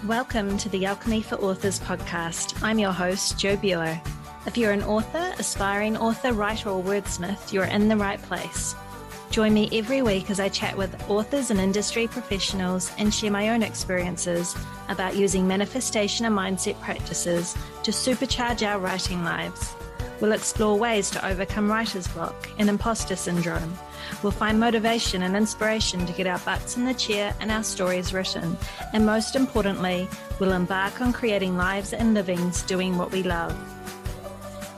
Welcome to the Alchemy for Authors podcast. I'm your host, Jo Bueller. If you're an author, aspiring author, writer, or wordsmith, you're in the right place. Join me every week as I chat with authors and industry professionals and share my own experiences about using manifestation and mindset practices to supercharge our writing lives. We'll explore ways to overcome writer's block and imposter syndrome. We'll find motivation and inspiration to get our butts in the chair and our stories written. And most importantly, we'll embark on creating lives and livings doing what we love.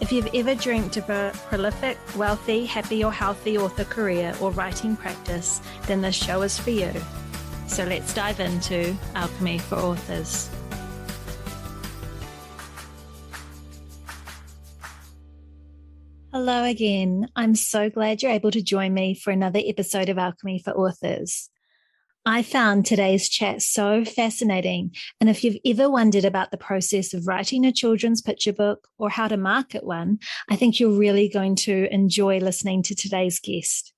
If you've ever dreamt of a prolific, wealthy, happy or healthy author career or writing practice, then this show is for you. So let's dive into Alchemy for Authors. Hello again. I'm so glad you're able to join me for another episode of Alchemy for Authors. I found today's chat so fascinating, and if you've ever wondered about the process of writing a children's picture book or how to market one, I think you're really going to enjoy listening to today's guest.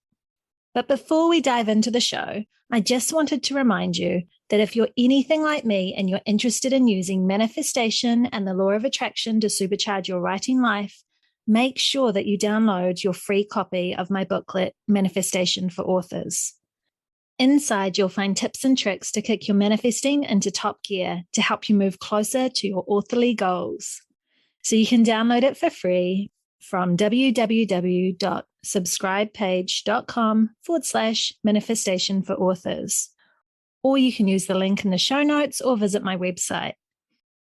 But before we dive into the show, I just wanted to remind you that if you're anything like me and you're interested in using manifestation and the law of attraction to supercharge your writing life, make sure that you download your free copy of my booklet, Manifestation for Authors. Inside, you'll find tips and tricks to kick your manifesting into top gear to help you move closer to your authorly goals. So you can download it for free from www.subscribepage.com/manifestation for authors. Or you can use the link in the show notes or visit my website.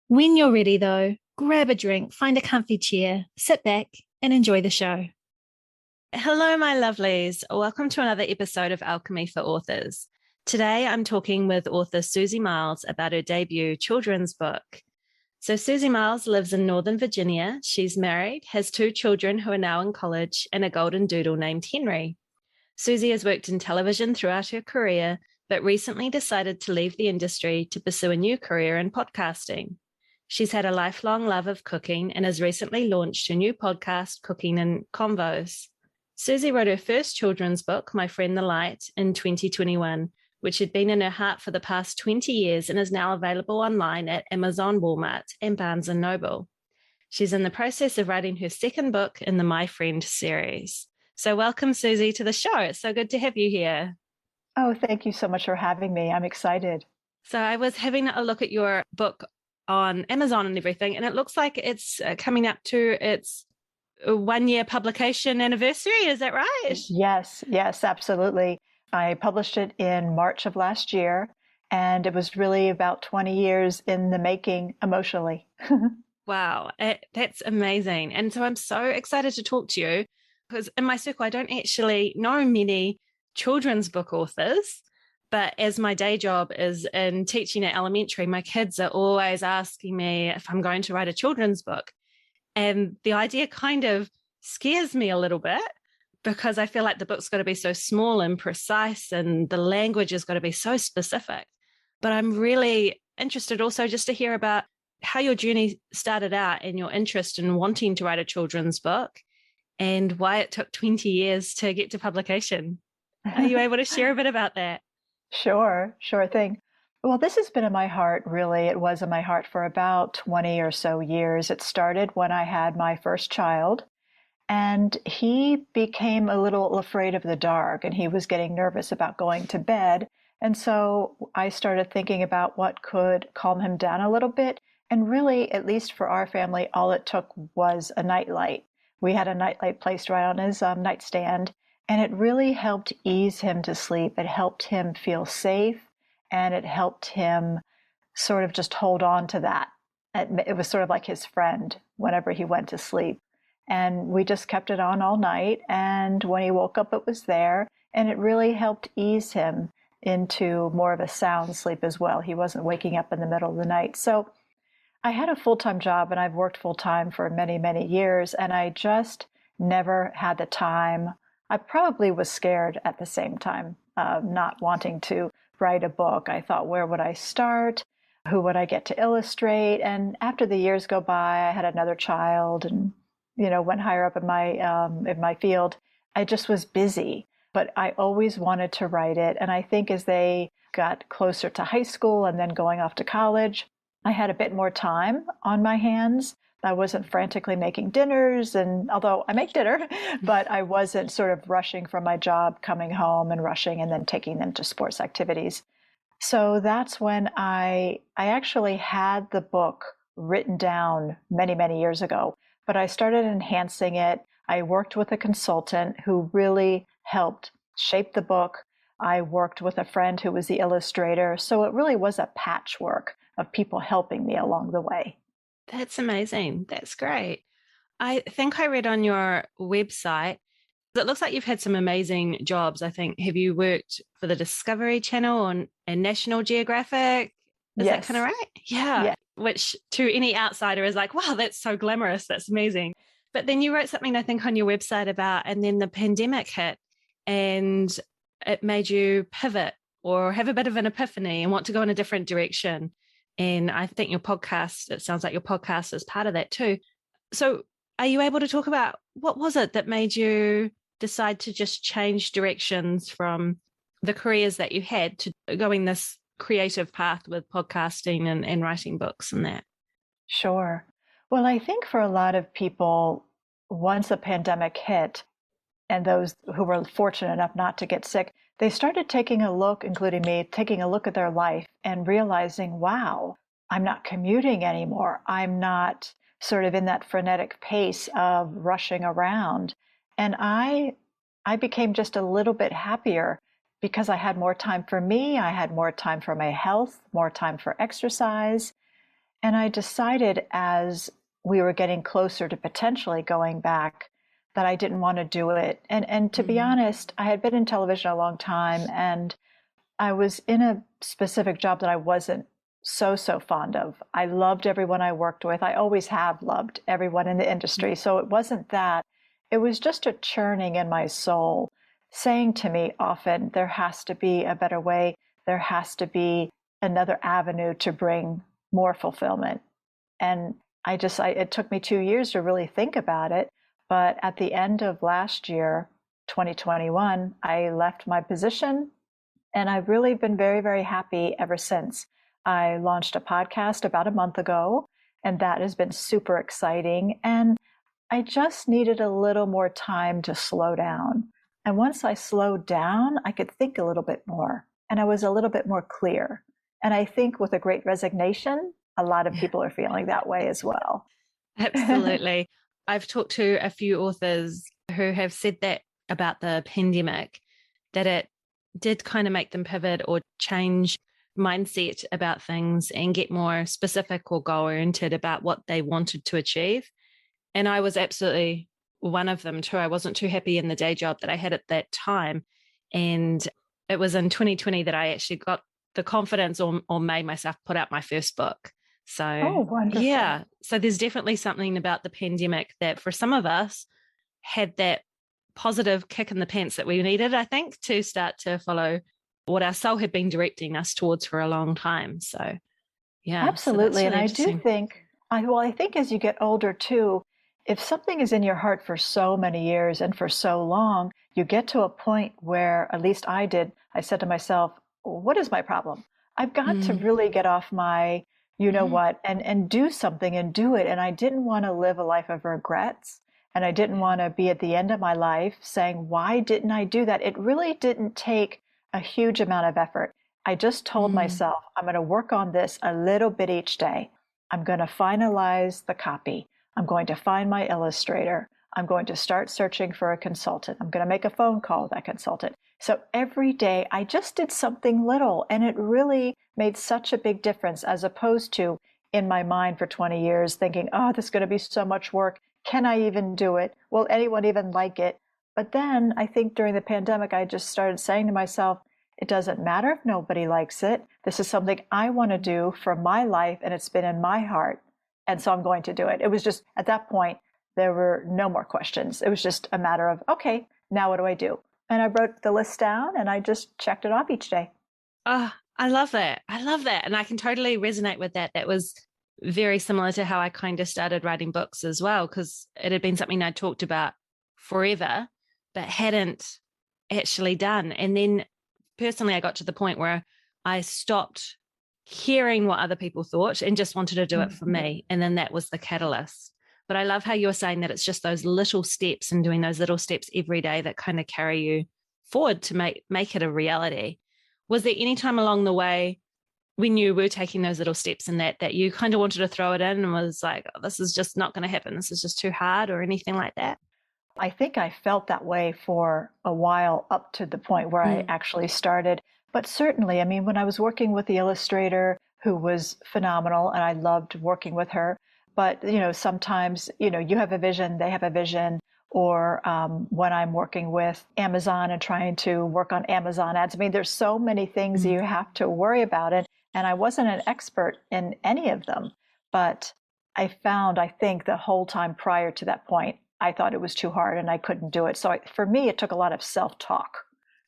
When you're ready, though, grab a drink, find a comfy chair, sit back, and enjoy the show. Hello, my lovelies. Welcome to another episode of Alchemy for Authors. Today, I'm talking with author Susie Miles about her debut children's book. So Susie Miles lives in Northern Virginia. She's married, has 2 children who are now in college, and a golden doodle named Henry. Susie has worked in television throughout her career, but recently decided to leave the industry to pursue a new career in podcasting. She's had a lifelong love of cooking and has recently launched her new podcast, Cooking in Convos. Susie wrote her first children's book, My Friend the Light, in 2021, which had been in her heart for the past 20 years and is now available online at Amazon, Walmart, and Barnes & Noble. She's in the process of writing her second book in the My Friend series. So welcome, Susie, to the show. It's so good to have you here. Oh, thank you so much for having me. I'm excited. So I was having a look at your book on Amazon and everything, and it looks like it's coming up to its 1-year publication anniversary. Is that right? Yes, absolutely. I published it in March of last year, and it was really about 20 years in the making emotionally. Wow, that's amazing. And so I'm so excited to talk to you because in my circle, I don't actually know many children's book authors. But as my day job is in teaching at elementary, my kids are always asking me if I'm going to write a children's book. And the idea kind of scares me a little bit because I feel like the book's got to be so small and precise and the language has got to be so specific. But I'm really interested also just to hear about how your journey started out and your interest in wanting to write a children's book and why it took 20 years to get to publication. Are you able to share a bit about that? Sure thing. Well, this has been in my heart, really. It was in my heart for about 20 or so years. It started when I had my first child, and he became a little afraid of the dark, and he was getting nervous about going to bed. And so I started thinking about what could calm him down a little bit. And really, at least for our family, all it took was a nightlight. We had a nightlight placed right on his nightstand. And it really helped ease him to sleep. It helped him feel safe, and it helped him sort of just hold on to that. It was sort of like his friend whenever he went to sleep. And we just kept it on all night. And when he woke up, it was there. And it really helped ease him into more of a sound sleep as well. He wasn't waking up in the middle of the night. So I had a full-time job, and I've worked full-time for many, many years. And I just never had the time. I probably was scared at the same time, not wanting to write a book. I thought, where would I start? Who would I get to illustrate? And after the years go by, I had another child and, went higher up in my field. I just was busy, but I always wanted to write it. And I think as they got closer to high school and then going off to college, I had a bit more time on my hands. I wasn't frantically making dinners, and although I make dinner, but I wasn't sort of rushing from my job, coming home and rushing and then taking them to sports activities. So that's when I actually had the book written down many, many years ago, but I started enhancing it. I worked with a consultant who really helped shape the book. I worked with a friend who was the illustrator. So it really was a patchwork of people helping me along the way. That's amazing. That's great. I think I read on your website, it looks like you've had some amazing jobs. I think, have you worked for the Discovery Channel and National Geographic? Is that kind of right? Yeah. Yeah. Which to any outsider is like, wow, that's so glamorous. That's amazing. But then you wrote something, I think, on your website about, and then the pandemic hit and it made you pivot or have a bit of an epiphany and want to go in a different direction. And I think your podcast, it sounds like your podcast is part of that too. So are you able to talk about what was it that made you decide to just change directions from the careers that you had to going this creative path with podcasting and writing books and that? Sure. Well, I think for a lot of people, once the pandemic hit, and those who were fortunate enough not to get sick, they started taking a look, including me, taking a look at their life and realizing, wow, I'm not commuting anymore. I'm not sort of in that frenetic pace of rushing around. And I became just a little bit happier because I had more time for me. I had more time for my health, more time for exercise. And I decided as we were getting closer to potentially going back that I didn't want to do it. And to be honest, I had been in television a long time and I was in a specific job that I wasn't so fond of. I loved everyone I worked with. I always have loved everyone in the industry. So it wasn't that. It was just a churning in my soul saying to me often, there has to be a better way. There has to be another avenue to bring more fulfillment. And it took me 2 years to really think about it. But at the end of last year, 2021, I left my position and I've really been very, very happy ever since. I launched a podcast about a month ago, and that has been super exciting. And I just needed a little more time to slow down. And once I slowed down, I could think a little bit more and I was a little bit more clear. And I think with a great resignation, a lot of people are feeling that way as well. Absolutely. I've talked to a few authors who have said that about the pandemic, that it did kind of make them pivot or change mindset about things and get more specific or goal oriented about what they wanted to achieve. And I was absolutely one of them too. I wasn't too happy in the day job that I had at that time. And it was in 2020 that I actually got the confidence or made myself put out my first book. So, yeah. So there's definitely something about the pandemic that for some of us had that positive kick in the pants that we needed, I think, to start to follow what our soul had been directing us towards for a long time. So, yeah. Absolutely. So and I do think, I think as you get older too, if something is in your heart for so many years and for so long, you get to a point where, at least I did, I said to myself, what is my problem? I've got to really get off my, you know what, and do something and do it. And I didn't want to live a life of regrets. And I didn't want to be at the end of my life saying, why didn't I do that? It really didn't take a huge amount of effort. I just told myself, I'm going to work on this a little bit each day. I'm going to finalize the copy. I'm going to find my illustrator. I'm going to start searching for a consultant. I'm going to make a phone call with that consultant. So every day I just did something little, and it really made such a big difference, as opposed to in my mind for 20 years thinking, oh, this is going to be so much work. Can I even do it? Will anyone even like it? But then I think during the pandemic, I just started saying to myself, it doesn't matter if nobody likes it. This is something I want to do for my life, and it's been in my heart. And so I'm going to do it. It was just, at that point, there were no more questions. It was just a matter of, okay, now what do I do? And I wrote the list down and I just checked it off each day. Oh, I love that. I love that. And I can totally resonate with that. That was very similar to how I kind of started writing books as well, because it had been something I talked about forever, but hadn't actually done. And then personally, I got to the point where I stopped hearing what other people thought and just wanted to do it for me. And then that was the catalyst. But I love how you're saying that it's just those little steps and doing those little steps every day that kind of carry you forward to make it a reality. Was there any time along the way when you were taking those little steps in that you kind of wanted to throw it in and was like, oh, this is just not going to happen, this is just too hard, or anything like that? I think I felt that way for a while up to the point where I actually started. But certainly, I mean, when I was working with the illustrator, who was phenomenal, and I loved working with her, but, sometimes, you have a vision, they have a vision, or when I'm working with Amazon and trying to work on Amazon ads, I mean, there's so many things you have to worry about. And I wasn't an expert in any of them, but I think the whole time prior to that point, I thought it was too hard and I couldn't do it. So for me, it took a lot of self-talk,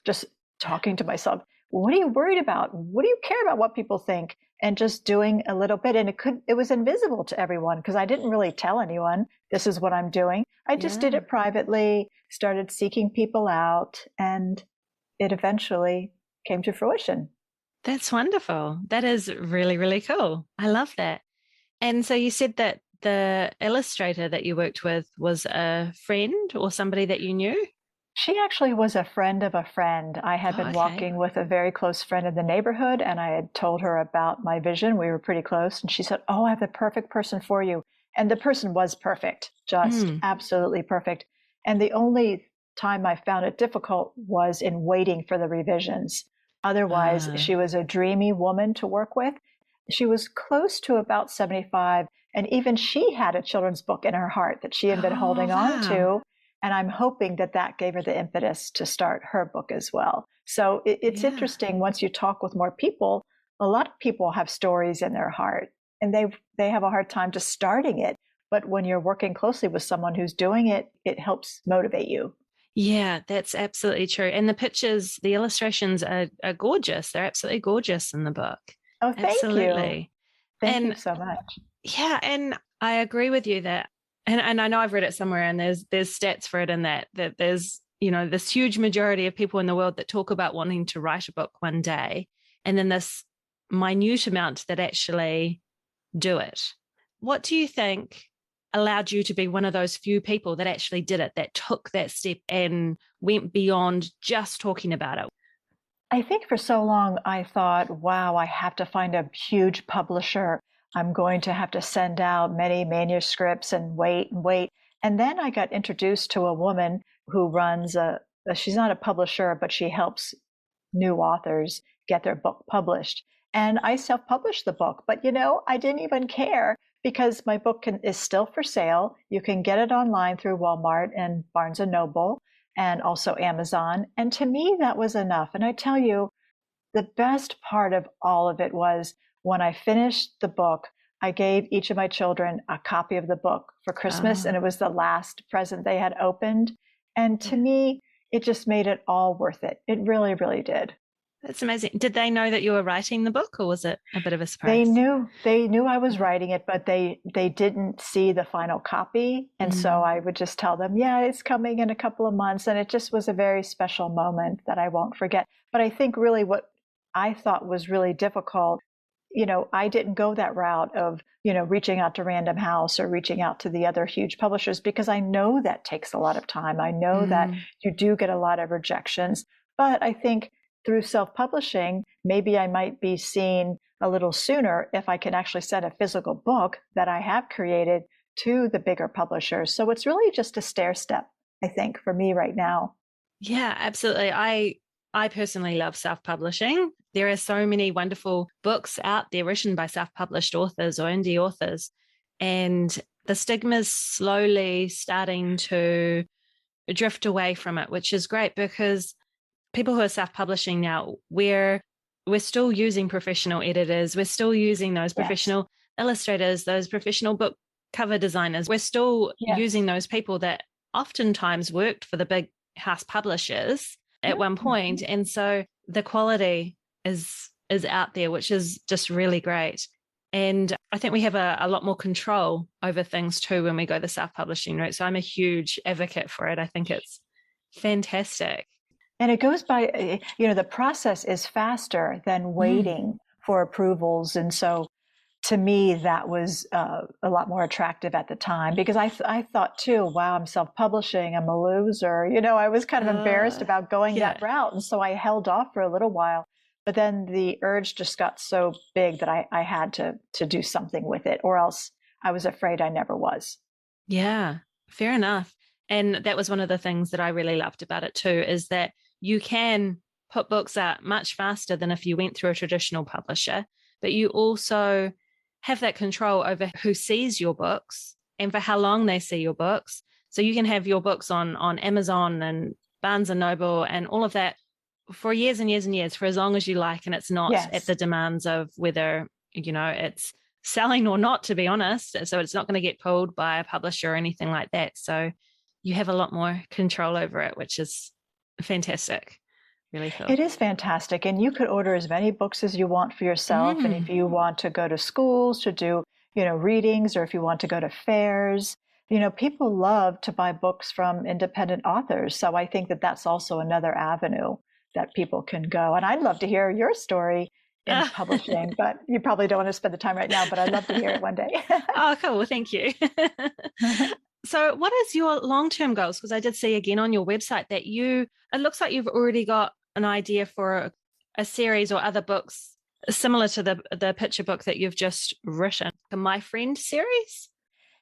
just talking to myself. What are you worried about? What do you care about what people think? And just doing a little bit. And it was invisible to everyone because I didn't really tell anyone this is what I'm doing. I just did it privately, started seeking people out, and it eventually came to fruition. That's wonderful. That is really, really cool. I love that. And so you said that the illustrator that you worked with was a friend or somebody that you knew? She actually was a friend of a friend. I had been walking with a very close friend in the neighborhood, and I had told her about my vision. We were pretty close, and she said, "Oh, I have the perfect person for you." And the person was perfect, just absolutely perfect. And the only time I found it difficult was in waiting for the revisions. Otherwise, she was a dreamy woman to work with. She was close to about 75, and even she had a children's book in her heart that she had been holding on to. And I'm hoping that gave her the impetus to start her book as well. So it's interesting, once you talk with more people, a lot of people have stories in their heart and they have a hard time just starting it. But when you're working closely with someone who's doing it, it helps motivate you. Yeah, that's absolutely true. And the pictures, the illustrations are gorgeous. They're absolutely gorgeous in the book. Oh, thank you. Thank you so much. Yeah, and I agree with you that, and I know I've read it somewhere, and there's stats for it in that there's, this huge majority of people in the world that talk about wanting to write a book one day, and then this minute amount that actually do it. What do you think allowed you to be one of those few people that actually did it, that took that step and went beyond just talking about it? I think for so long I thought, wow, I have to find a huge publisher. I'm going to have to send out many manuscripts and wait and wait. And then I got introduced to a woman who runs she's not a publisher, but she helps new authors get their book published. And I self-published the book, but I didn't even care because my book is still for sale. You can get it online through Walmart and Barnes and Noble and also Amazon. And to me, that was enough. And I tell you, the best part of all of it was when I finished the book, I gave each of my children a copy of the book for Christmas, and it was the last present they had opened. And to me, it just made it all worth it. It really, really did. That's amazing. Did they know that you were writing the book, or was it a bit of a surprise? They knew I was writing it, but they didn't see the final copy. And so I would just tell them, yeah, it's coming in a couple of months. And it just was a very special moment that I won't forget. But I think really what I thought was really difficult, I didn't go that route of, reaching out to Random House or reaching out to the other huge publishers, because I know that takes a lot of time. I know that you do get a lot of rejections. But I think through self-publishing, maybe I might be seen a little sooner if I can actually send a physical book that I have created to the bigger publishers. So it's really just a stair step, I think, for me right now. Yeah, absolutely. I personally love self-publishing. There are so many wonderful books out there written by self-published authors or indie authors, and the stigma is slowly starting to drift away from it, which is great, because people who are self-publishing now, we're still using professional editors. We're still using those professional illustrators, those professional book cover designers. We're still using those people that oftentimes worked for the big house publishers at one point. And so the quality is out there, which is just really great. And I think we have a lot more control over things too when we go the self-publishing route. So I'm a huge advocate for it. I think it's fantastic. And it goes by, the process is faster than waiting for approvals. And so to me, that was a lot more attractive at the time, because I thought too, wow, I'm self-publishing, I'm a loser. I was kind of embarrassed about going that route. And so I held off for a little while. But then the urge just got so big that I had to do something with it, or else I was afraid I never was. Yeah, fair enough. And that was one of the things that I really loved about it too, is that you can put books out much faster than if you went through a traditional publisher, but you also have that control over who sees your books and for how long they see your books. So you can have your books on Amazon and Barnes and Noble and all of that for years and years and years, for as long as you like. And it's not at the demands of whether, it's selling or not, to be honest. So it's not going to get pulled by a publisher or anything like that. So you have a lot more control over it, which is fantastic. Really cool. It is fantastic. And you could order as many books as you want for yourself. And if you want to go to schools to do, readings, or if you want to go to fairs, people love to buy books from independent authors. So I think that that's also another avenue that people can go. And I'd love to hear your story in publishing, but you probably don't want to spend the time right now, but I'd love to hear it one day. Oh, cool. Well, thank you. So what is your long-term goals? Because I did see again on your website that it looks like you've already got an idea for a series or other books similar to the picture book that you've just written, a My Friend series?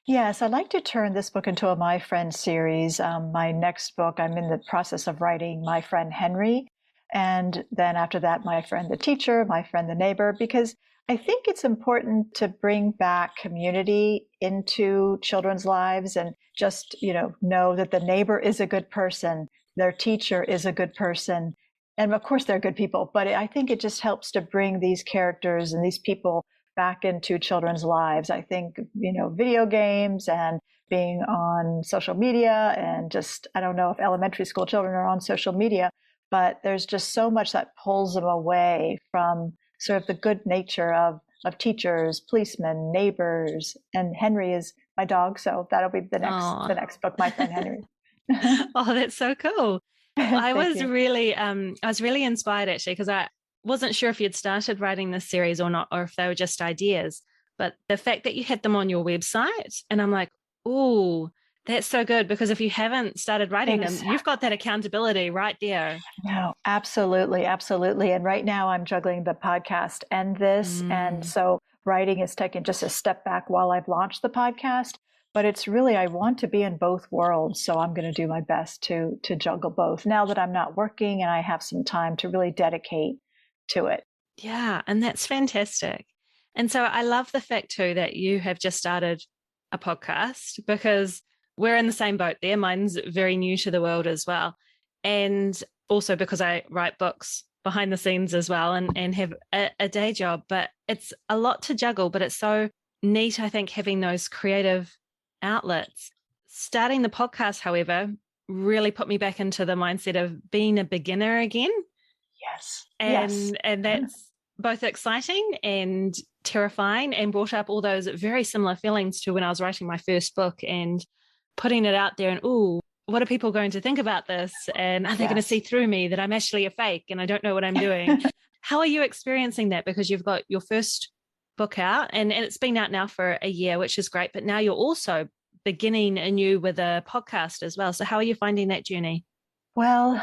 Yes, I'd like to turn this book into a My Friend series. My next book, I'm in the process of writing My Friend Henry. And then after that, My Friend the Teacher, My Friend the Neighbor, because I think it's important to bring back community into children's lives and just, know that the neighbor is a good person, their teacher is a good person. And of course, they're good people, but I think it just helps to bring these characters and these people back into children's lives. I think, video games and being on social media and just, I don't know if elementary school children are on social media, but there's just so much that pulls them away from sort of the good nature of teachers, policemen, neighbors. And Henry is my dog, so that'll be the next book, My Friend Henry. Oh, that's so cool. I was really inspired actually, because I wasn't sure if you'd started writing this series or not, or if they were just ideas. But the fact that you had them on your website, and I'm like, oh, that's so good, because if you haven't started writing them, you've got that accountability right there. No, absolutely. Absolutely. And right now I'm juggling the podcast and this. And so writing is taking just a step back while I've launched the podcast. But it's really, I want to be in both worlds. So I'm going to do my best to juggle both now that I'm not working and I have some time to really dedicate to it. Yeah. And that's fantastic. And so I love the fact too that you have just started a podcast, because we're in the same boat there. Mine's very new to the world as well. And also because I write books behind the scenes as well and have a day job. But it's a lot to juggle, but it's so neat, I think, having those creative outlets. Starting the podcast, however, really put me back into the mindset of being a beginner again. Yes. And that's both exciting and terrifying, and brought up all those very similar feelings to when I was writing my first book and putting it out there and, what are people going to think about this? And are they going to see through me that I'm actually a fake and I don't know what I'm doing? How are you experiencing that? Because you've got your first book out and it's been out now for a year, which is great. But now you're also beginning anew with a podcast as well. So how are you finding that journey? Well,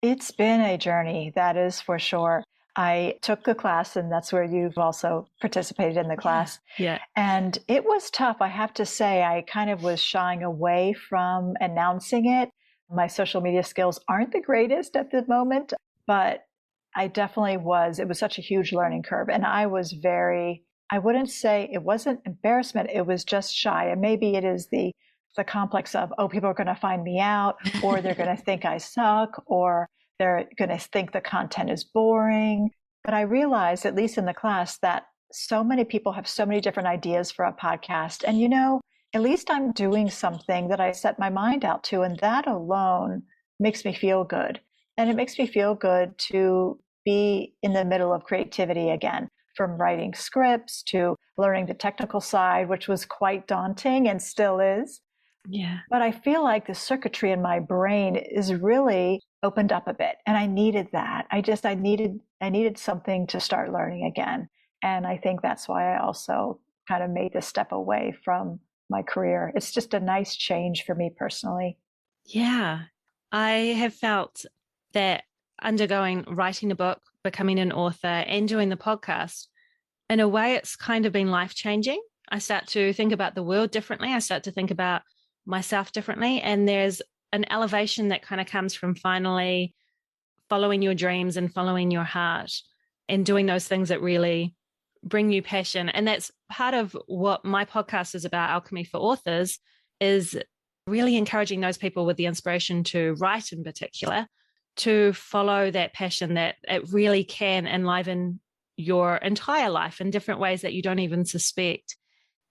it's been a journey, that is for sure. I took the class, and that's where you've also participated in the class. Yeah. And it was tough. I have to say, I kind of was shying away from announcing it. My social media skills aren't the greatest at the moment, but I definitely was. It was such a huge learning curve. And I was I wouldn't say it wasn't embarrassment. It was just shy. And maybe it is the complex of, people are going to find me out, or they're going to think I suck, or they're going to think the content is boring. But I realized, at least in the class, that so many people have so many different ideas for a podcast. And, at least I'm doing something that I set my mind out to. And that alone makes me feel good. And it makes me feel good to be in the middle of creativity again, from writing scripts to learning the technical side, which was quite daunting and still is. Yeah. But I feel like the circuitry in my brain is really opened up a bit, and I needed that. I needed something to start learning again. And I think that's why I also kind of made this step away from my career. It's just a nice change for me personally. Yeah. I have felt that writing a book, becoming an author, and doing the podcast, in a way, it's kind of been life-changing. I start to think about the world differently. I start to think about myself differently. And there's an elevation that kind of comes from finally following your dreams and following your heart and doing those things that really bring you passion. And that's part of what my podcast is about, Alchemy for Authors, is really encouraging those people with the inspiration to write in particular to follow that passion, that it really can enliven your entire life in different ways that you don't even suspect.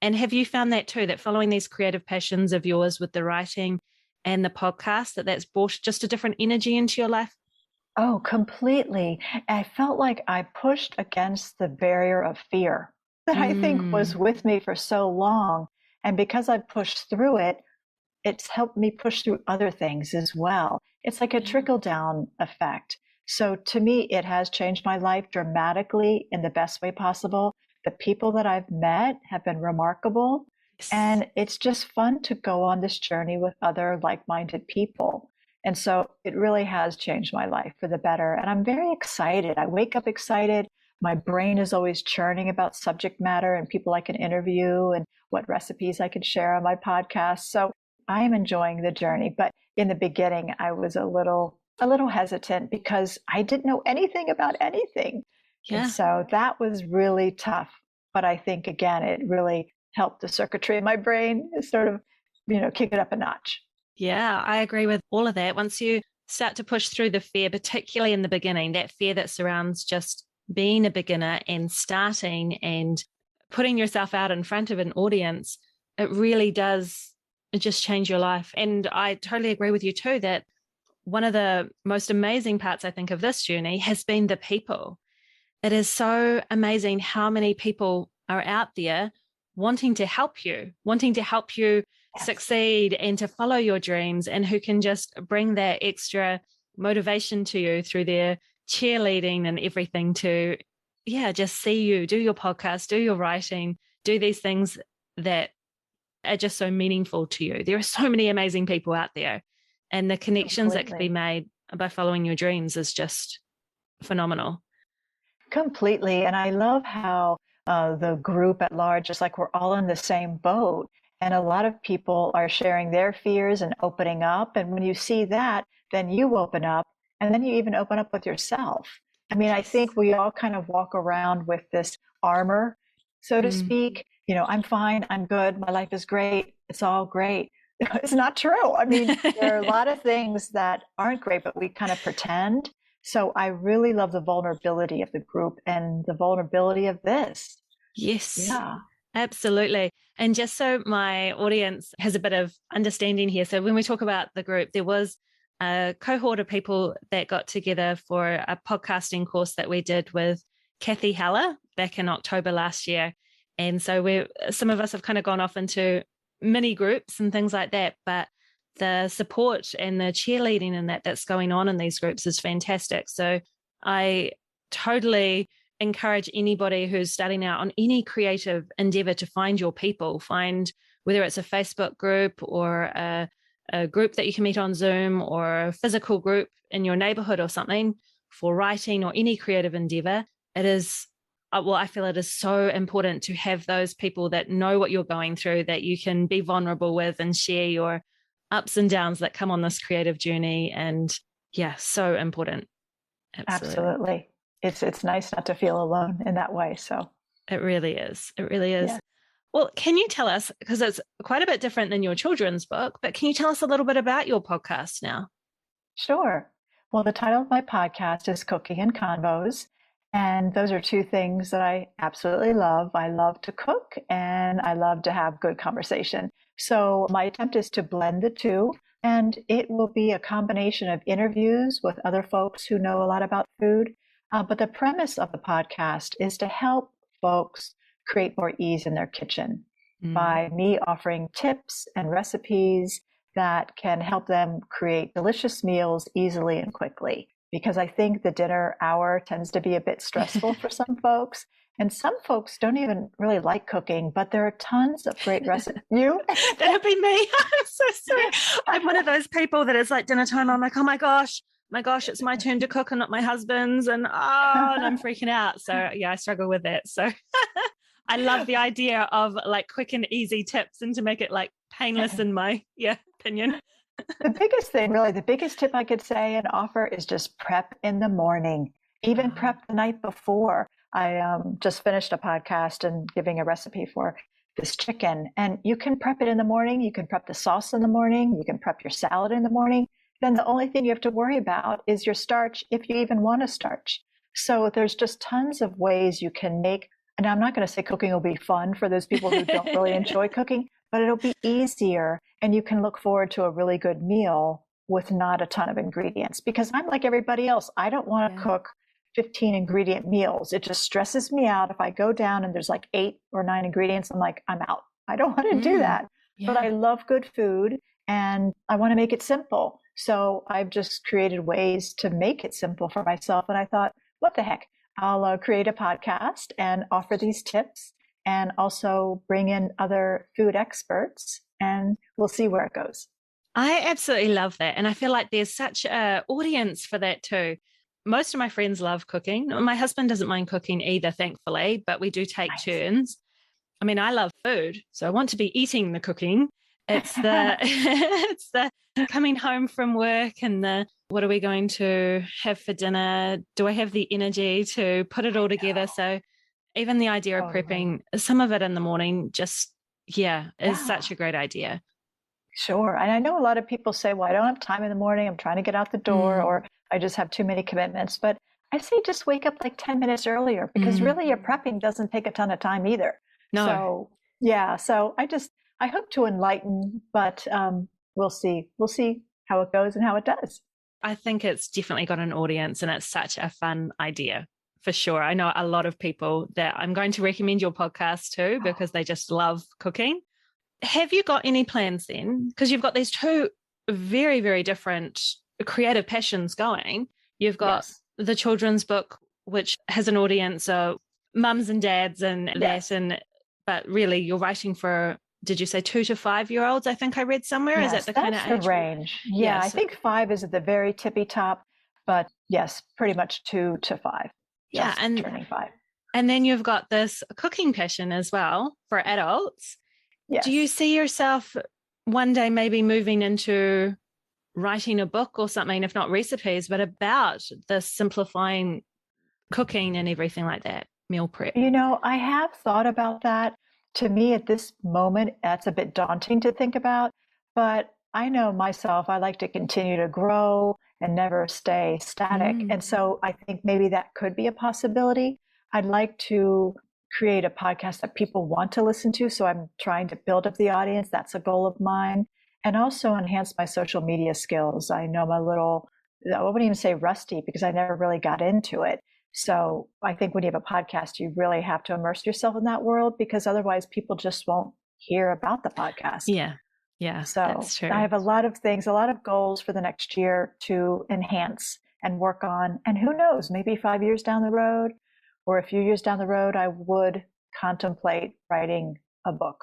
And have you found that too, that following these creative passions of yours with the writing and the podcast, that's brought just a different energy into your life? Oh, completely. I felt like I pushed against the barrier of fear that I think was with me for so long. And because I pushed through it, it's helped me push through other things as well. It's like a trickle down effect. So to me, it has changed my life dramatically in the best way possible. The people that I've met have been remarkable. Yes. And it's just fun to go on this journey with other like-minded people. And so it really has changed my life for the better. And I'm very excited. I wake up excited. My brain is always churning about subject matter and people I can interview and what recipes I can share on my podcast. So I am enjoying the journey. But in the beginning, I was a little hesitant because I didn't know anything about anything. Yeah. And so that was really tough. But I think, again, it really helped the circuitry in my brain sort of, kick it up a notch. Yeah, I agree with all of that. Once you start to push through the fear, particularly in the beginning, that fear that surrounds just being a beginner and starting and putting yourself out in front of an audience, it really does just change your life. And I totally agree with you too, that one of the most amazing parts, I think, of this journey has been the people. It is so amazing how many people are out there wanting to help you Yes. succeed and to follow your dreams, and who can just bring that extra motivation to you through their cheerleading and everything to, just see you do your podcast, do your writing, do these things that are just so meaningful to you. There are so many amazing people out there, and the connections that could be made by following your dreams is just phenomenal. Completely. And I love how the group at large is like we're all in the same boat. And a lot of people are sharing their fears and opening up. And when you see that, then you open up, and then you even open up with yourself. I mean, I think we all kind of walk around with this armor, so to speak. I'm fine, I'm good, my life is great, it's all great. It's not true. I mean, there are a lot of things that aren't great, but we kind of pretend. So I really love the vulnerability of the group and the vulnerability of this. Yes. Yeah. Absolutely. And just so my audience has a bit of understanding here. So when we talk about the group, there was a cohort of people that got together for a podcasting course that we did with Kathy Heller back in October last year. And so some of us have kind of gone off into mini groups and things like that. But the support and the cheerleading and that's going on in these groups is fantastic. So I totally encourage anybody who's starting out on any creative endeavor to find your people, find whether it's a Facebook group or a group that you can meet on Zoom or a physical group in your neighborhood or something for writing or any creative endeavor. It is, I feel it is so important to have those people that know what you're going through, that you can be vulnerable with and share your ups and downs that come on this creative journey. And so important. Absolutely. It's nice not to feel alone in that way. So it really is. It really is. Yeah. Well, can you tell us, because it's quite a bit different than your children's book, but can you tell us a little bit about your podcast now? Sure. Well, the title of my podcast is Cooking and Convos. And those are two things that I absolutely love. I love to cook and I love to have good conversation. So my attempt is to blend the two, and it will be a combination of interviews with other folks who know a lot about food. But the premise of the podcast is to help folks create more ease in their kitchen by me offering tips and recipes that can help them create delicious meals easily and quickly. Because I think the dinner hour tends to be a bit stressful for some folks. And some folks don't even really like cooking, but there are tons of great recipes. You? That'd be me. I'm so sorry. I'm one of those people that it's like dinner time. I'm like, oh my gosh, it's my turn to cook and not my husband's. And I'm freaking out. So yeah, I struggle with that. So I love the idea of like quick and easy tips and to make it like painless in my opinion. The biggest thing, really, the biggest tip I could say and offer is just prep in the morning, even prep the night before. I just finished a podcast and giving a recipe for this chicken, and you can prep it in the morning. You can prep the sauce in the morning. You can prep your salad in the morning. Then the only thing you have to worry about is your starch, if you even want to starch. So there's just tons of ways you can make, and I'm not going to say cooking will be fun for those people who don't really enjoy cooking, but it'll be easier, and you can look forward to a really good meal with not a ton of ingredients. Because I'm like everybody else. I don't want to cook 15 ingredient meals. It just stresses me out. If I go down and there's like 8 or 9 ingredients, I'm like, I'm out. I don't want to do that. Yeah. But I love good food and I want to make it simple. So I've just created ways to make it simple for myself. And I thought, what the heck? I'll create a podcast and offer these tips and also bring in other food experts, and we'll see where it goes. I absolutely love that. And I feel like there's such an audience for that too. Most of my friends love cooking. My husband doesn't mind cooking either, thankfully, but we do take turns. I mean, I love food, so I want to be eating the cooking. It's the it's the coming home from work and the what are we going to have for dinner? Do I have the energy to put it all together? So even the idea of prepping some of it in the morning just, is such a great idea. Sure. And I know a lot of people say, well, I don't have time in the morning. I'm trying to get out the door or I just have too many commitments. But I say just wake up like 10 minutes earlier because really your prepping doesn't take a ton of time either. No. So I hope to enlighten, but we'll see. We'll see how it goes and how it does. I think it's definitely got an audience and it's such a fun idea for sure. I know a lot of people that I'm going to recommend your podcast to because they just love cooking. Have you got any plans then? Because you've got these two very, very different creative passions going. You've got the children's book, which has an audience of mums and dads and that, but really you're writing for, did you say 2 to 5 year olds? I think I read somewhere. Yes, is that the kind of age? That's the range. Yeah, I think 5 is at the very tippy top, but yes, pretty much 2 to 5. Yeah, and turning 5. And then you've got this cooking passion as well for adults. Yes. Do you see yourself one day maybe moving into writing a book or something, if not recipes, but about the simplifying cooking and everything like that, meal prep? You know, I have thought about that. To me, at this moment, that's a bit daunting to think about. But I know myself, I like to continue to grow and never stay static. And so I think maybe that could be a possibility. I'd like to create a podcast that people want to listen to. So I'm trying to build up the audience. That's a goal of mine. And also enhance my social media skills. I know I'm a little, I wouldn't even say rusty because I never really got into it. So I think when you have a podcast, you really have to immerse yourself in that world because otherwise people just won't hear about the podcast. Yeah, so that's true. I have a lot of things, a lot of goals for the next year to enhance and work on. And who knows, maybe 5 years down the road or a few years down the road, I would contemplate writing a book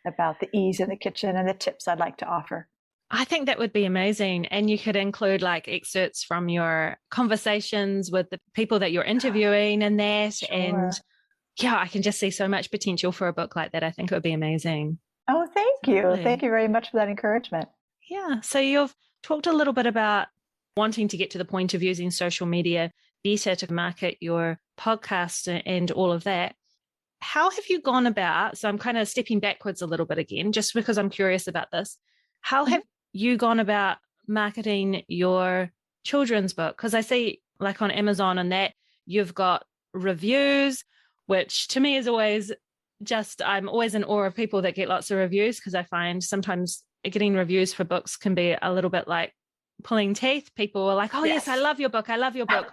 about the ease in the kitchen and the tips I'd like to offer. I think that would be amazing. And you could include like excerpts from your conversations with the people that you're interviewing and that. Sure. And yeah, I can just see so much potential for a book like that. I think it would be amazing. Oh, thank you. Thank you very much for that encouragement. Yeah. So you've talked a little bit about wanting to get to the point of using social media better to market your podcast and all of that. How have you gone about, so I'm kind of stepping backwards a little bit again, just because I'm curious about this. How have you gone about marketing your children's book? Because I see like on Amazon and that you've got reviews, which to me is always just, I'm always in awe of people that get lots of reviews because I find sometimes getting reviews for books can be a little bit like pulling teeth. People are like, oh yes, I love your book.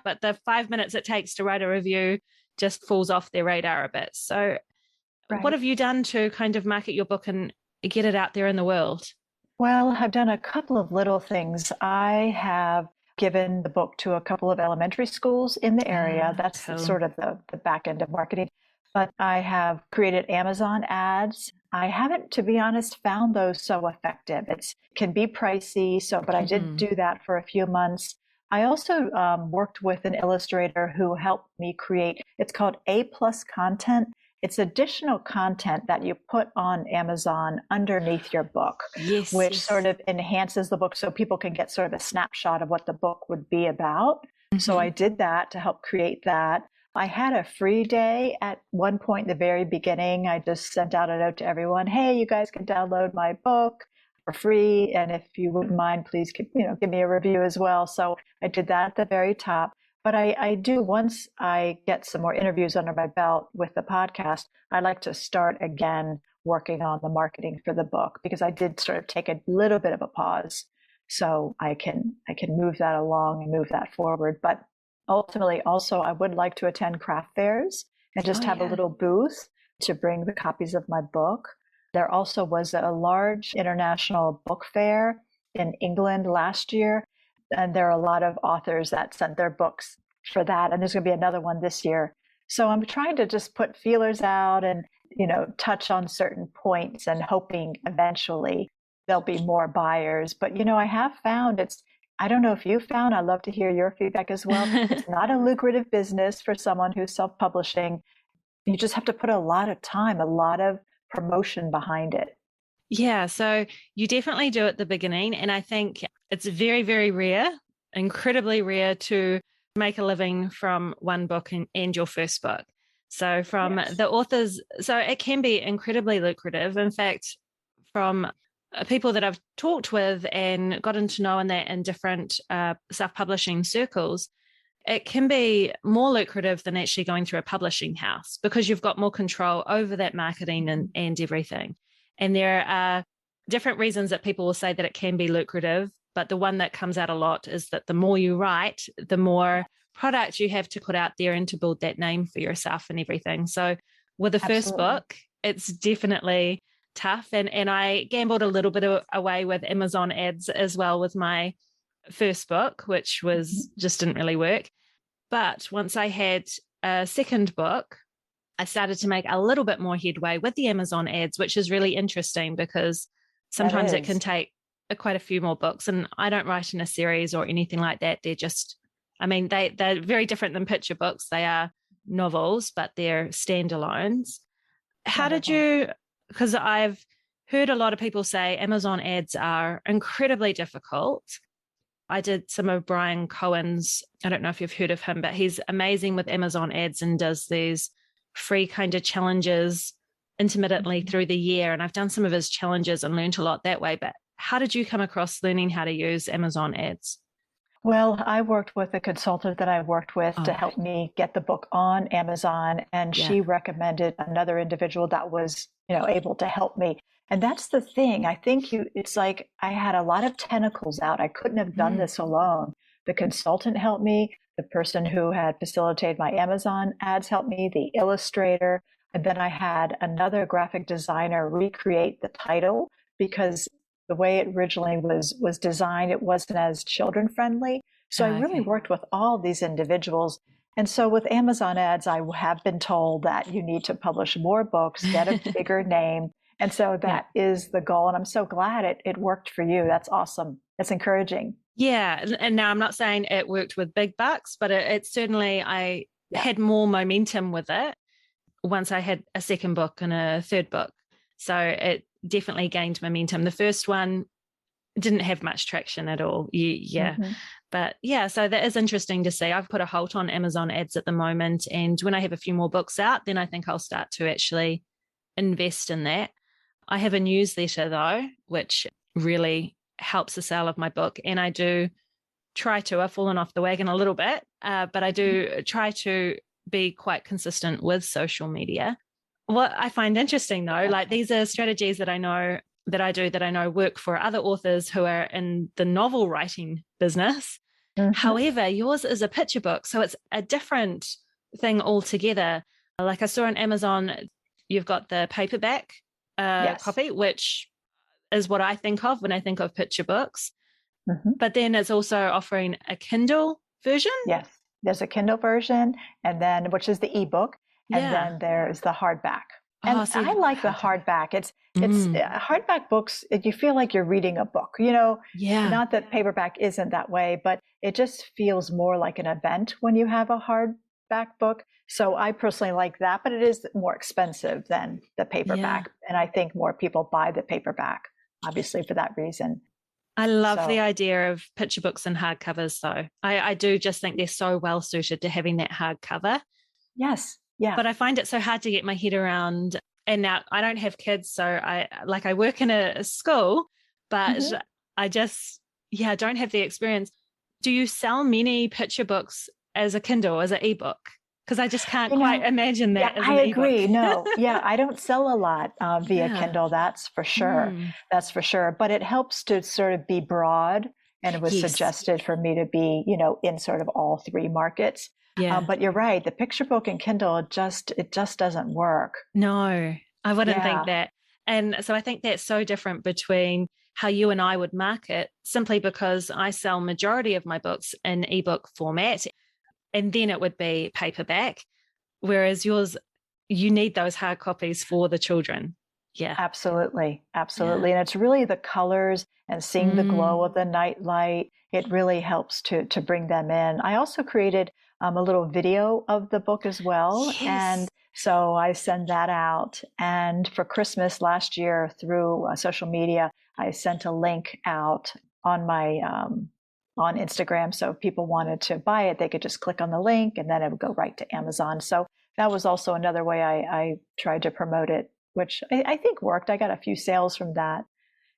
But the 5 minutes it takes to write a review just falls off their radar a bit. So what have you done to kind of market your book and get it out there in the world? Well, I've done a couple of little things. I have given the book to a couple of elementary schools in the area. That's cool. Sort of the back end of marketing. but I have created Amazon ads. I haven't, to be honest, found those so effective. It can be pricey, but I did do that for a few months. I also worked with an illustrator who helped me create, it's called A plus content. It's additional content that you put on Amazon underneath your book, which sort of enhances the book so people can get sort of a snapshot of what the book would be about. So I did that to help create that. I had a free day at one point in the very beginning. I just sent out a note to everyone, hey, you guys can download my book for free. And if you wouldn't mind, please give me a review as well. So I did that at the very top. But I do, once I get some more interviews under my belt with the podcast, I like to start again working on the marketing for the book, because I did sort of take a little bit of a pause so I can move that along and move that forward. But ultimately, also, I would like to attend craft fairs and just have a little booth to bring the copies of my book. There also was a large international book fair in England last year, and there are a lot of authors that sent their books for that, and there's going to be another one this year. So I'm trying to just put feelers out and, touch on certain points and hoping eventually there'll be more buyers. But, I have found I don't know if you found, I'd love to hear your feedback as well. It's not a lucrative business for someone who's self-publishing. You just have to put a lot of time, a lot of promotion behind it. Yeah, so you definitely do at the beginning. And I think it's very, very rare, incredibly rare to make a living from one book and your first book. So from the authors, so it can be incredibly lucrative. In fact, from people that I've talked with and gotten to know in different self-publishing circles, it can be more lucrative than actually going through a publishing house, because you've got more control over that marketing and everything. And there are different reasons that people will say that it can be lucrative, but the one that comes out a lot is that the more you write, the more product you have to put out there and to build that name for yourself and everything. So with the first book, it's definitely tough. And I gambled a little bit away with Amazon ads as well with my first book, which just didn't really work. But once I had a second book, I started to make a little bit more headway with the Amazon ads, which is really interesting, because sometimes it can take quite a few more books. And I don't write in a series or anything like that. They're just, they're very different than picture books. They are novels, but they're standalones. How did you, because I've heard a lot of people say Amazon ads are incredibly difficult. I did some of Brian Cohen's, I don't know if you've heard of him, but he's amazing with Amazon ads and does these free kind of challenges intermittently through the year. And I've done some of his challenges and learned a lot that way. But how did you come across learning how to use Amazon ads? Well, I worked with a consultant that I worked with to help me get the book on Amazon, and she recommended another individual that was, able to help me. And that's the thing. I think it's like I had a lot of tentacles out. I couldn't have done this alone. The consultant helped me. The person who had facilitated my Amazon ads helped me, the illustrator. And then I had another graphic designer recreate the title, because the way it originally was designed, it wasn't as children friendly. So I really worked with all these individuals. And so with Amazon ads, I have been told that you need to publish more books, get a bigger name. And so that is the goal. And I'm so glad it worked for you. That's awesome. That's encouraging. Yeah. And now I'm not saying it worked with big bucks, but it certainly, I had more momentum with it once I had a second book and a third book. So it definitely gained momentum. The first one didn't have much traction at all. But so that is interesting to see. I've put a halt on Amazon ads at the moment. And when I have a few more books out, then I think I'll start to actually invest in that. I have a newsletter though, which really helps the sale of my book. And I do try to, I've fallen off the wagon a little bit, but I do try to be quite consistent with social media. What I find interesting though, like these are strategies that I know work for other authors who are in the novel writing business. However, yours is a picture book. So it's a different thing altogether. Like I saw on Amazon, you've got the paperback copy, which is what I think of when I think of picture books. But then it's also offering a Kindle version. Yes, there's a Kindle version, and then which is the ebook. and Yeah. then there's the hardback. Oh, And see, I like the hardback. It's hardback books. You feel like you're reading a book. Yeah. Not that paperback isn't that way, but it just feels more like an event when you have a hardback book. So I personally like that, but it is more expensive than the paperback. Yeah. And I think more people buy the paperback, obviously, for that reason. I love the So, idea of picture books and hardcovers, though. I do just think they're so well suited to having that hardcover. yes. Yeah. But I find it so hard to get my head around. And now I don't have kids, so I work in a school, but Mhm. I just, don't have the experience. Do you sell many picture books as a Kindle, as an ebook? Because I just can't quite imagine Yeah, that as I an ebook. agree. No, yeah, I don't sell a lot via Yeah. Kindle. That's for sure. That's for sure. But it helps to sort of be broad. And it was Yes. suggested for me to be, in sort of all three markets. Yeah. But you're right. The picture book and Kindle, it just doesn't work. No, I wouldn't think Yeah. that. And so I think that's so different between how you and I would market, simply because I sell majority of my books in ebook format, and then it would be paperback, whereas yours, you need those hard copies for the children. Yeah. Absolutely. Yeah. Absolutely. And it's really the colors and seeing the glow of the night light. It really helps to bring them in. I also created a little video of the book as well. Yes. And so I send that out. And for Christmas last year through social media, I sent a link out on my on Instagram. So if people wanted to buy it, they could just click on the link and then it would go right to Amazon. So that was also another way I tried to promote it, which I think worked. I got a few sales from that.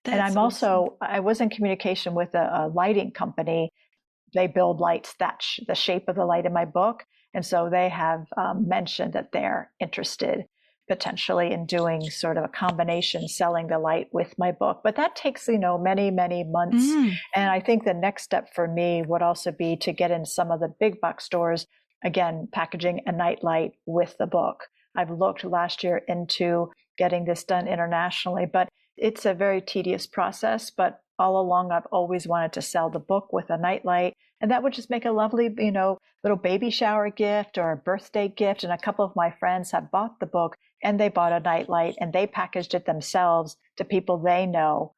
And That's I'm awesome. also, I was in communication with a lighting company. They build lights that the shape of the light in my book. And so they have mentioned that they're interested potentially in doing sort of a combination, selling the light with my book. But that takes, many, many months. And I think the next step for me would also be to get in some of the big box stores, again, packaging a night light with the book. I've looked last year into getting this done internationally, but it's a very tedious process. But all along, I've always wanted to sell the book with a nightlight. And that would just make a lovely, little baby shower gift or a birthday gift. And a couple of my friends have bought the book and they bought a nightlight and they packaged it themselves to people they know,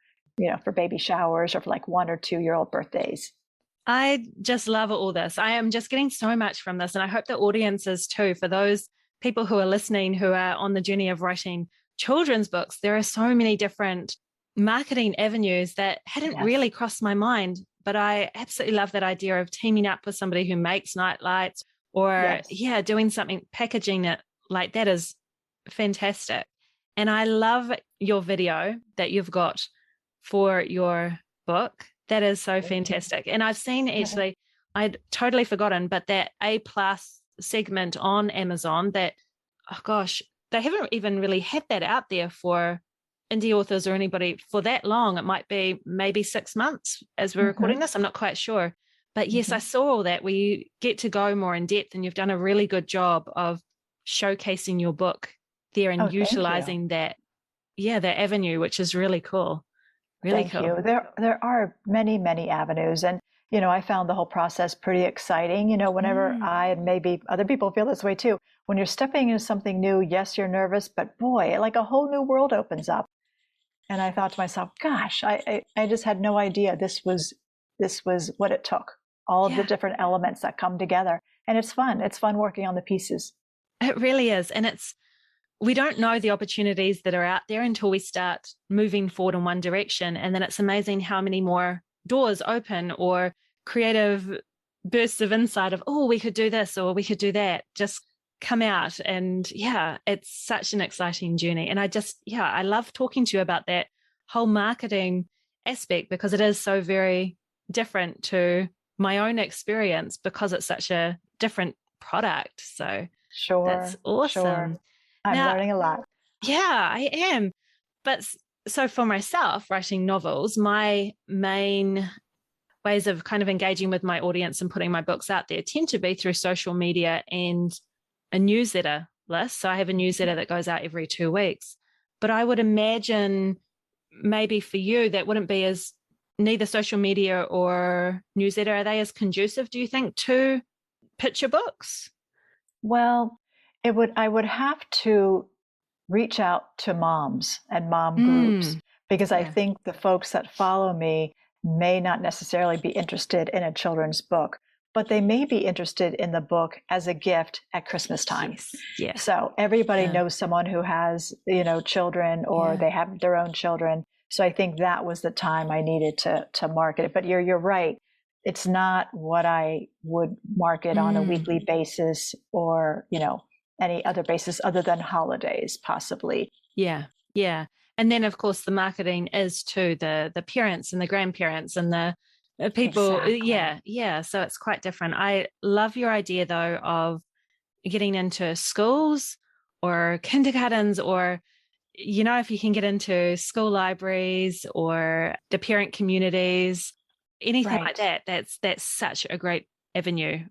for baby showers or for like 1 or 2-year-old birthdays. I just love all this. I am just getting so much from this. And I hope the audience is too. For those people who are listening, who are on the journey of writing children's books, there are so many different marketing avenues that hadn't really crossed my mind. But I absolutely love that idea of teaming up with somebody who makes night lights or, doing something, packaging it like that is fantastic. And I love your video that you've got for your book. That is so fantastic. And I've seen, actually, I'd totally forgotten, but that A+ segment on Amazon that, oh gosh, they haven't even really had that out there for indie authors or anybody for that long. It might be maybe 6 months as we're recording this. I'm not quite sure. But yes, I saw all that where you get to go more in depth, and you've done a really good job of showcasing your book there and utilizing that, that avenue, which is really cool. Really Thank you. There are many, many avenues. And, I found the whole process pretty exciting. Whenever I, and maybe other people feel this way too, when you're stepping into something new, yes, you're nervous, but boy, like a whole new world opens up. And I thought to myself, gosh, I just had no idea this was what it took, all of the different elements that come together. And it's fun. It's fun working on the pieces. It really is. And we don't know the opportunities that are out there until we start moving forward in one direction. And then it's amazing how many more doors open or creative bursts of insight of, oh, we could do this or we could do that, just come out. And it's such an exciting journey. And I love talking to you about that whole marketing aspect, because it is so very different to my own experience, because it's such a different product. So that's awesome. Sure. I'm learning a lot. Yeah, I am. But so for myself, writing novels, my main ways of kind of engaging with my audience and putting my books out there tend to be through social media and a newsletter list. So I have a newsletter that goes out every 2 weeks. But I would imagine maybe for you, that wouldn't be as, neither social media or newsletter, are they as conducive, do you think, to picture books? Well, I would have to reach out to moms and mom groups, because I think the folks that follow me may not necessarily be interested in a children's book, but they may be interested in the book as a gift at Christmas time. Yes. Yeah. So everybody knows someone who has, children, or they have their own children. So I think that was the time I needed to market it. But you're right. It's not what I would market on a weekly basis, or, any other basis other than holidays, possibly. Yeah. Yeah. And then, of course, the marketing is to the parents and the grandparents and the people. Exactly. Yeah. Yeah. So it's quite different. I love your idea, though, of getting into schools or kindergartens, or, if you can get into school libraries or the parent communities, anything like that, that's such a great avenue.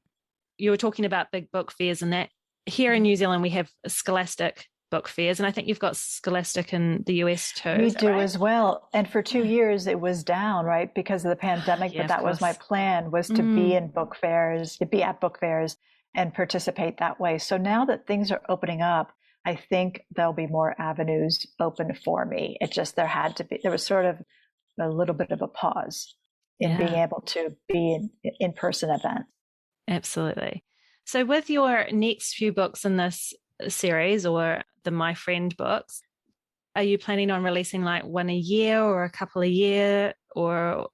You were talking about big book fairs, and that here in New Zealand, we have Scholastic book fairs, and I think you've got Scholastic in the US too. We do as well. And for 2 years, it was down, right, because of the pandemic. But that was my plan, was to be in book fairs, to be at book fairs and participate that way. So now that things are opening up, I think there'll be more avenues open for me. It just, there was sort of a little bit of a pause in being able to be in person events. Absolutely. So with your next few books in this series, or the My Friend books, are you planning on releasing like one a year or a couple a year, or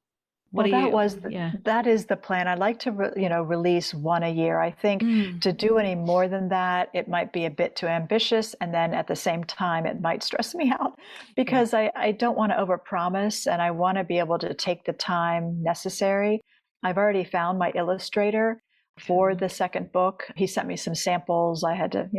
that is the plan. I'd like to, release one a year. I think to do any more than that, it might be a bit too ambitious. And then at the same time, it might stress me out, because I don't want to overpromise, and I want to be able to take the time necessary. I've already found my illustrator for the second book. He sent me some samples. I had to,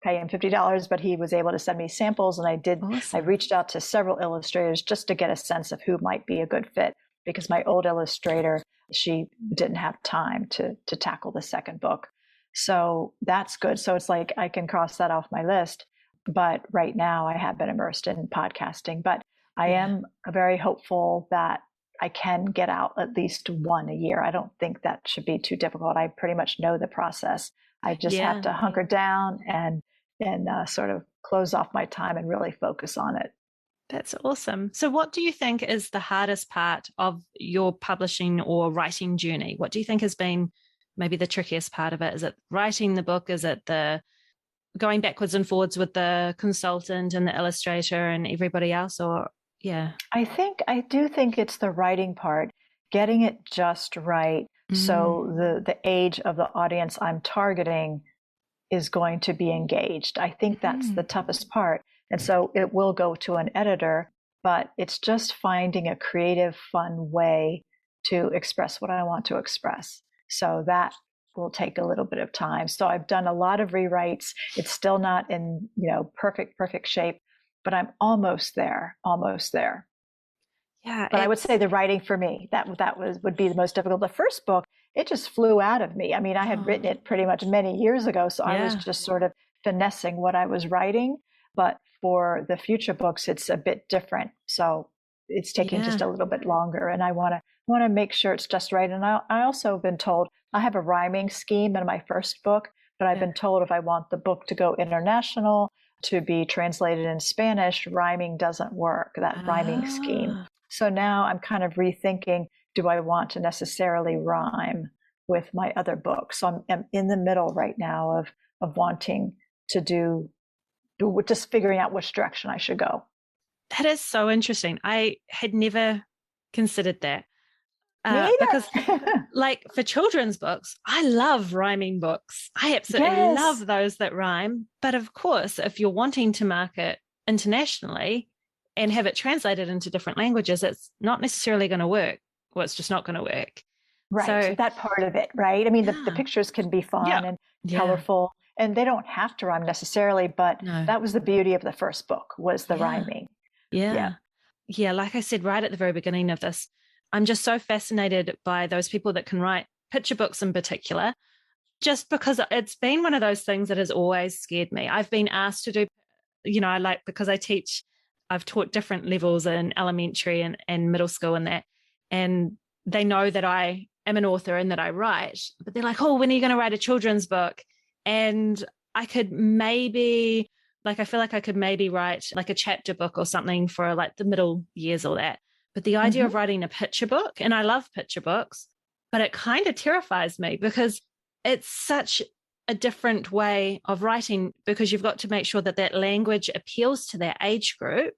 pay him $50, but he was able to send me samples. And I did. Awesome. I reached out to several illustrators just to get a sense of who might be a good fit, because my old illustrator, she didn't have time to tackle the second book. So that's good. So it's like I can cross that off my list. But right now I have been immersed in podcasting. But I am very hopeful that I can get out at least one a year. I don't think that should be too difficult. I pretty much know the process. I just have to hunker down and sort of close off my time and really focus on it. That's awesome. So what do you think is the hardest part of your publishing or writing journey? What do you think has been maybe the trickiest part of it? Is it writing the book? Is it the going backwards and forwards with the consultant and the illustrator and everybody else? Or I do think it's the writing part, getting it just right. So the age of the audience I'm targeting is going to be engaged. I think that's the toughest part. And so it will go to an editor, but it's just finding a creative, fun way to express what I want to express. So that will take a little bit of time. So I've done a lot of rewrites. It's still not in, perfect shape, but I'm almost there. Yeah. But I would say the writing for me, would be the most difficult. The first book, it just flew out of me. I mean, I had written it pretty much many years ago, so I was just sort of finessing what I was writing. But for the future books, it's a bit different. So it's taking just a little bit longer, and I want to make sure it's just right. And I also have been told I have a rhyming scheme in my first book, but I've been told if I want the book to go international, to be translated in Spanish, rhyming doesn't work, that rhyming scheme. So now I'm kind of rethinking, do I want to necessarily rhyme with my other books? So I'm in the middle right now of wanting to do, just figuring out which direction I should go. That is so interesting. I had never considered that. Because like for children's books, I love rhyming books. I absolutely love those that rhyme. But of course, if you're wanting to market internationally and have it translated into different languages, it's not necessarily going to work. Well, it's just not going to work. Right. So that part of it, right? I mean, the pictures can be fun and colorful, and they don't have to rhyme necessarily, but that was the beauty of the first book, was the rhyming. Yeah. Like I said, right at the very beginning of this, I'm just so fascinated by those people that can write picture books in particular, just because it's been one of those things that has always scared me. I've been asked to do, because I've taught different levels in elementary and middle school and that, and they know that I am an author and that I write, but they're like, oh, when are you going to write a children's book? And I could maybe, like, I feel like I could maybe write like a chapter book or something for like the middle years or that. But the idea of writing a picture book, and I love picture books, but it kind of terrifies me because it's such a different way of writing, because you've got to make sure that that language appeals to their age group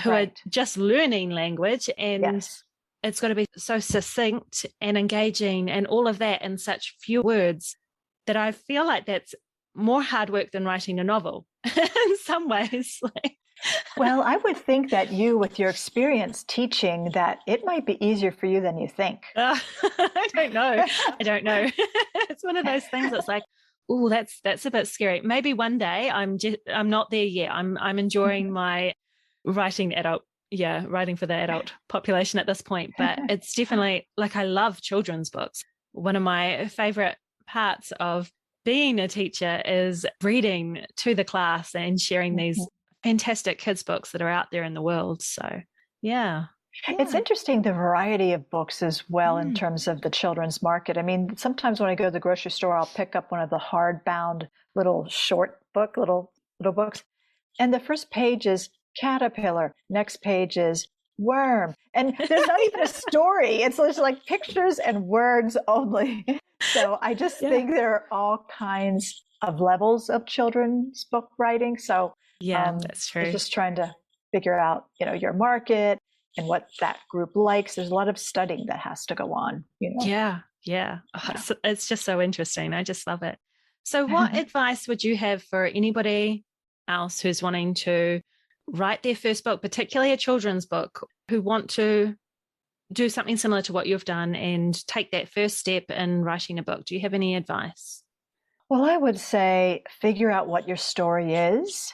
who are just learning language, and it's got to be so succinct and engaging and all of that in such few words that I feel like that's more hard work than writing a novel in some ways. Well, I would think that you, with your experience teaching, that it might be easier for you than you think. I don't know. It's one of those things that's like, oh, that's a bit scary. Maybe one day. I'm not there yet. I'm enjoying my writing for the adult population at this point. But it's definitely, like, I love children's books. One of my favorite parts of being a teacher is reading to the class and sharing these fantastic kids' books that are out there in the world. So, yeah. It's interesting, the variety of books as well in terms of the children's market. I mean, sometimes when I go to the grocery store, I'll pick up one of the hardbound little books. And the first page is caterpillar. Next page is worm. And there's not even a story. It's just like pictures and words only. So I just think there are all kinds of levels of children's book writing. So that's true. It's just trying to figure out, your market and what that group likes. There's a lot of studying that has to go on, Yeah. Oh, it's just so interesting. I just love it. So what advice would you have for anybody else who's wanting to write their first book, particularly a children's book, who want to do something similar to what you've done and take that first step in writing a book? Do you have any advice? Well, I would say figure out what your story is,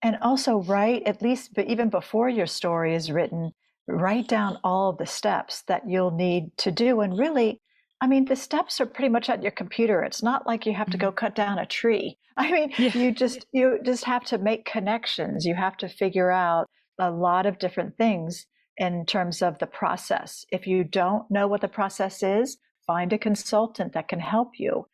and also write, at least even before your story is written, write down all of the steps that you'll need to do. And really, I mean, the steps are pretty much at your computer. It's not like you have to go cut down a tree. I mean, you just have to make connections. You have to figure out a lot of different things in terms of the process. If you don't know what the process is, find a consultant that can help you.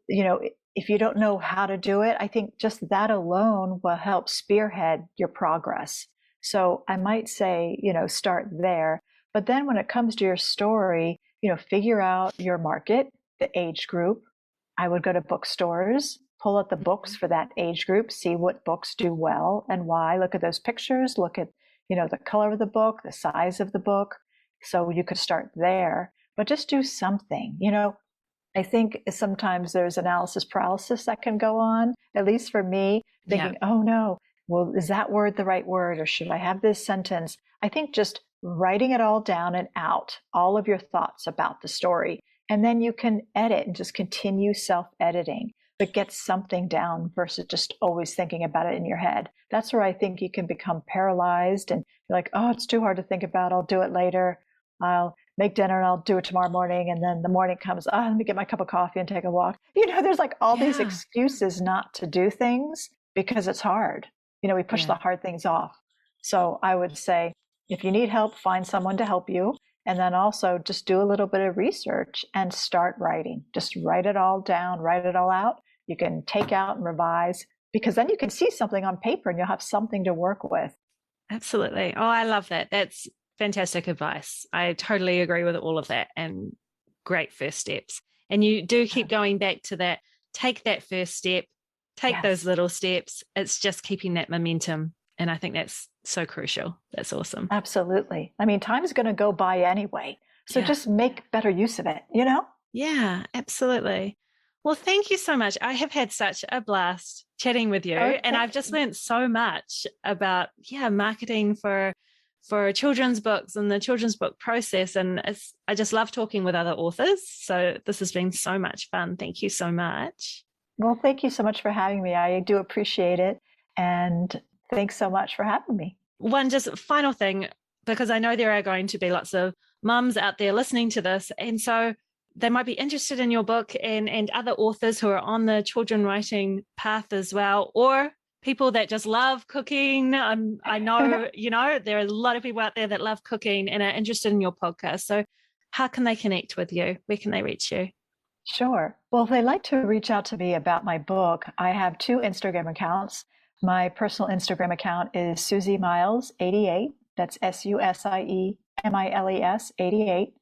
If you don't know how to do it, I think just that alone will help spearhead your progress. So I might say, start there. But then when it comes to your story, figure out your market, the age group. I would go to bookstores, pull out the books for that age group, see what books do well and why. Look at those pictures, look at, the color of the book, the size of the book. So you could start there, but just do something. I think sometimes there's analysis paralysis that can go on, at least for me, thinking, oh no, well, is that word the right word? Or should I have this sentence? I think just writing it all down and out, all of your thoughts about the story, and then you can edit and just continue self-editing, but get something down versus just always thinking about it in your head. That's where I think you can become paralyzed and you're like, oh, it's too hard to think about. I'll do it later. I'll make dinner and I'll do it tomorrow morning. And then the morning comes, let me get my cup of coffee and take a walk. There's like all these excuses not to do things because it's hard. We push the hard things off. So I would say, if you need help, find someone to help you. And then also just do a little bit of research and start writing. Just write it all down, write it all out. You can take out and revise, because then you can see something on paper and you'll have something to work with. Absolutely. Oh, I love that. That's fantastic advice. I totally agree with all of that, and great first steps. And you do keep going back to that. Take that first step, take those little steps. It's just keeping that momentum. And I think that's so crucial. That's awesome. Absolutely. I mean, time's going to go by anyway. So just make better use of it, Yeah, absolutely. Well, thank you so much. I have had such a blast chatting with you. And I've just learned so much about, marketing for children's books and the children's book process. And I just love talking with other authors. So this has been so much fun. Thank you so much. Well, thank you so much for having me. I do appreciate it. And thanks so much for having me. One just final thing, because I know there are going to be lots of mums out there listening to this. And so they might be interested in your book and other authors who are on the children writing path as well, or people that just love cooking. I know, there are a lot of people out there that love cooking and are interested in your podcast. So how can they connect with you? Where can they reach you? Sure. Well, if they'd like to reach out to me about my book, I have two Instagram accounts. My personal Instagram account is Susie Miles 88. That's SUSIEMILES 88.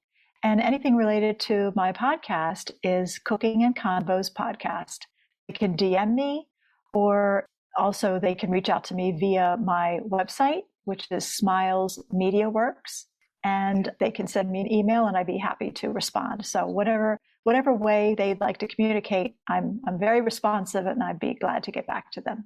And anything related to my podcast is Cooking and Convos Podcast. They can DM me, or also they can reach out to me via my website, which is Smiles Media Works. And they can send me an email and I'd be happy to respond. So whatever way they'd like to communicate, I'm very responsive and I'd be glad to get back to them.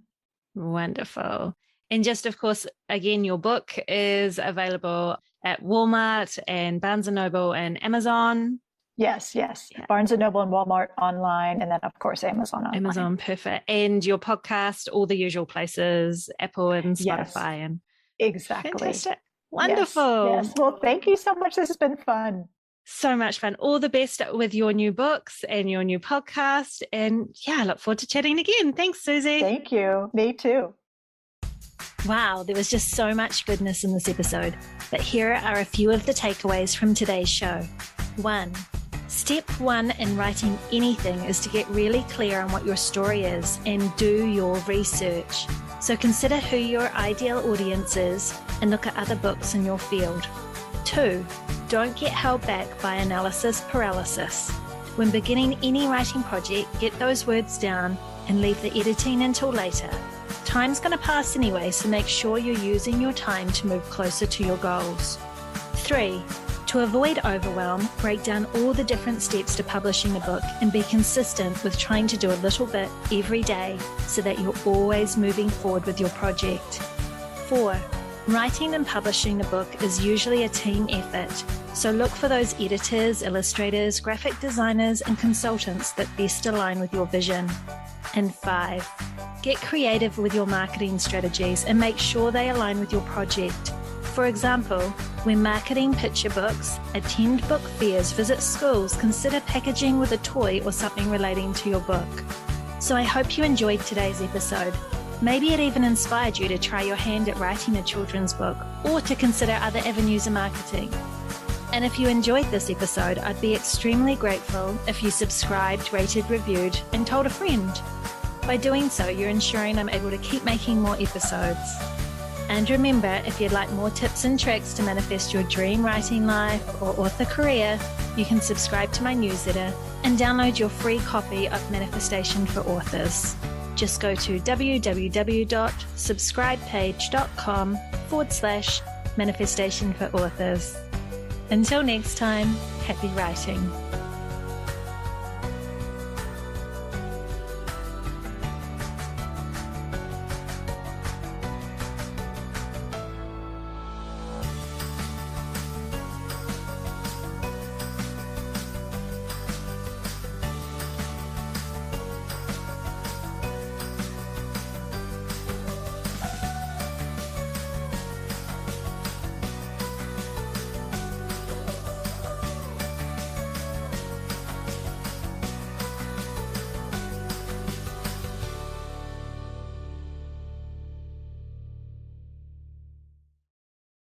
Wonderful. And just, of course, again, your book is available at Walmart and Barnes & Noble and Amazon. Yes. Yeah. Barnes & Noble and Walmart online, and then, of course, Amazon online. Amazon, perfect. And your podcast, all the usual places, Apple and Spotify. Yes, exactly. Fantastic. Wonderful. Yes. Well, thank you so much. This has been fun. So much fun. All the best with your new books and your new podcast. And I look forward to chatting again. Thanks, Susie. Thank you. Me too. Wow, there was just so much goodness in this episode. But here are a few of the takeaways from today's show. 1. Step 1 in writing anything is to get really clear on what your story is and do your research. So consider who your ideal audience is and look at other books in your field. 2. Don't get held back by analysis paralysis. When beginning any writing project, get those words down and leave the editing until later. Time's going to pass anyway, so make sure you're using your time to move closer to your goals. 3. To avoid overwhelm, break down all the different steps to publishing a book and be consistent with trying to do a little bit every day so that you're always moving forward with your project. 4. Writing and publishing a book is usually a team effort, so look for those editors, illustrators, graphic designers, and consultants that best align with your vision. And 5. Get creative with your marketing strategies and make sure they align with your project. For example, when marketing picture books, attend book fairs, visit schools, consider packaging with a toy or something relating to your book. So I hope you enjoyed today's episode. Maybe it even inspired you to try your hand at writing a children's book or to consider other avenues of marketing. And if you enjoyed this episode, I'd be extremely grateful if you subscribed, rated, reviewed, and told a friend. By doing so, you're ensuring I'm able to keep making more episodes. And remember, if you'd like more tips and tricks to manifest your dream writing life or author career, you can subscribe to my newsletter and download your free copy of Manifestation for Authors. Just go to www.subscribepage.com/manifestation for authors. Until next time, happy writing.